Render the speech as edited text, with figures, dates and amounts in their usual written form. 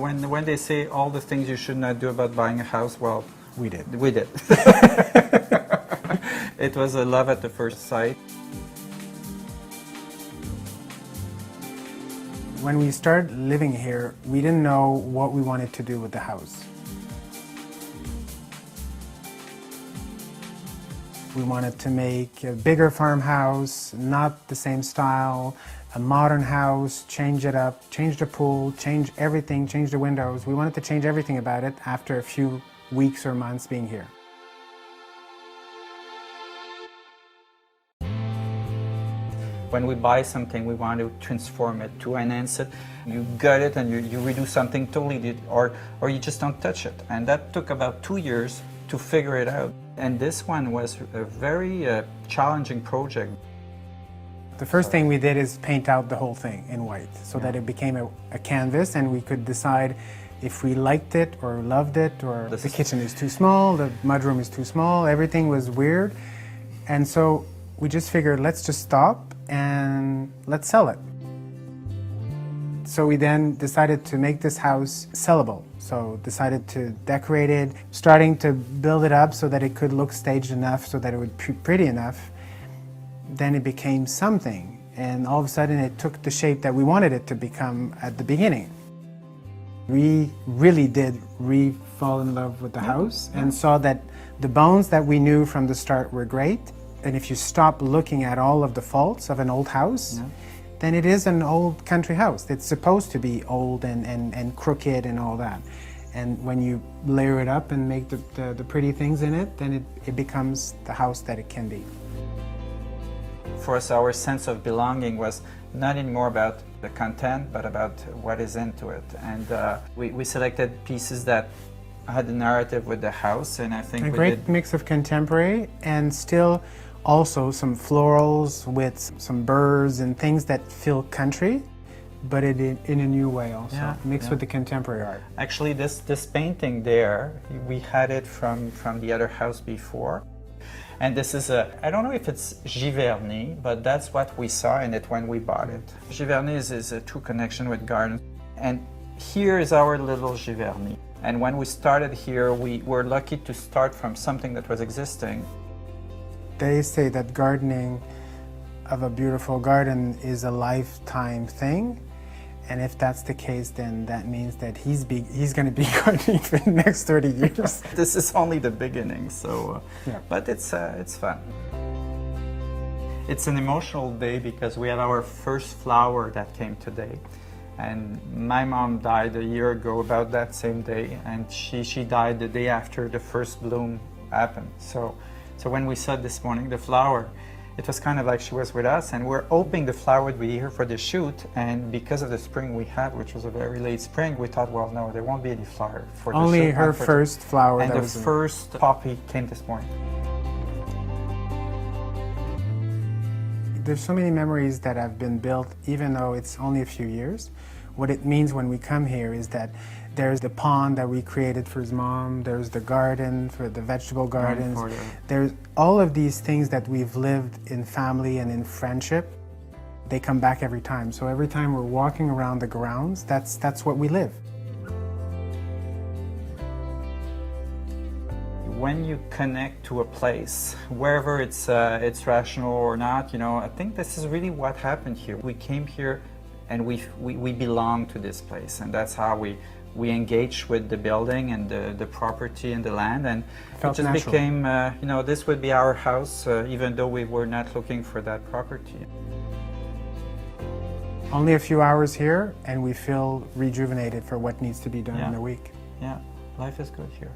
When they say all the things you should not do about buying a house, well, We did. we did. It was a love at the first sight. When we started living here, we didn't know what we wanted to do with the house. We wanted to make a bigger farmhouse, not the same style, a modern house, change it up, change the pool, change everything, change the windows. We wanted to change everything about it after a few weeks or months being here. When we buy something, we want to transform it, to enhance it. You gut it and you redo something totally, or you just don't touch it. And that took about 2 years to figure it out. And this one was a very challenging project. The first thing we did is paint out the whole thing in white so that it became a canvas and we could decide if we liked it or loved it, or the kitchen is too small, the mudroom is too small, everything was weird. And so we just figured, let's just stop and let's sell it. So we then decided to make this house sellable. So decided to decorate it, starting to build it up so that it could look staged enough, so that it would be pretty enough. Then it became something, and all of a sudden it took the shape that we wanted it to become at the beginning. We really did fall in love with the house and saw that the bones that we knew from the start were great. And if you stop looking at all of the faults of an old house, then it is an old country house. It's supposed to be old and crooked and all that. And when you layer it up and make the pretty things in it, then it becomes the house that it can be. For us, our sense of belonging was not anymore about the content, but about what is into it. And we selected pieces that had a narrative with the house, and I think a great mix of contemporary and still also some florals with some birds and things that feel country, but in a new way also, mixed with the contemporary art. Actually, this painting there, we had it from the other house before. And this is I don't know if it's Giverny, but that's what we saw in it when we bought it. Giverny is a true connection with gardens. And here is our little Giverny. And when we started here, we were lucky to start from something that was existing. They say that gardening of a beautiful garden is a lifetime thing. And if that's the case, then that means that he's going to be gardening for the next 30 years. This is only the beginning, so but it's fun. It's an emotional day because we had our first flower that came today. And my mom died a year ago about that same day, and she died the day after the first bloom happened. So when we saw this morning the flower, it was kind of like she was with us, and we're hoping the flower would be here for the shoot. And because of the spring we had, which was a very late spring, we thought, well, no, there won't be any flower for the shoot. Only her first flower. And the first poppy came this morning. There's so many memories that have been built, even though it's only a few years. What it means when we come here is that there's the pond that we created for his mom, there's the garden for the vegetable gardens, there's all of these things that we've lived in family and in friendship. They come back every time. So every time we're walking around the grounds, that's what we live. When you connect to a place, wherever it's rational or not, I think this is really what happened here. We came here and we belong to this place, and that's how we engage with the building and the property and the land, and it just natural. Became, this would be our house, even though we were not looking for that property. Only a few hours here, and we feel rejuvenated for what needs to be done in a week. Yeah, life is good here.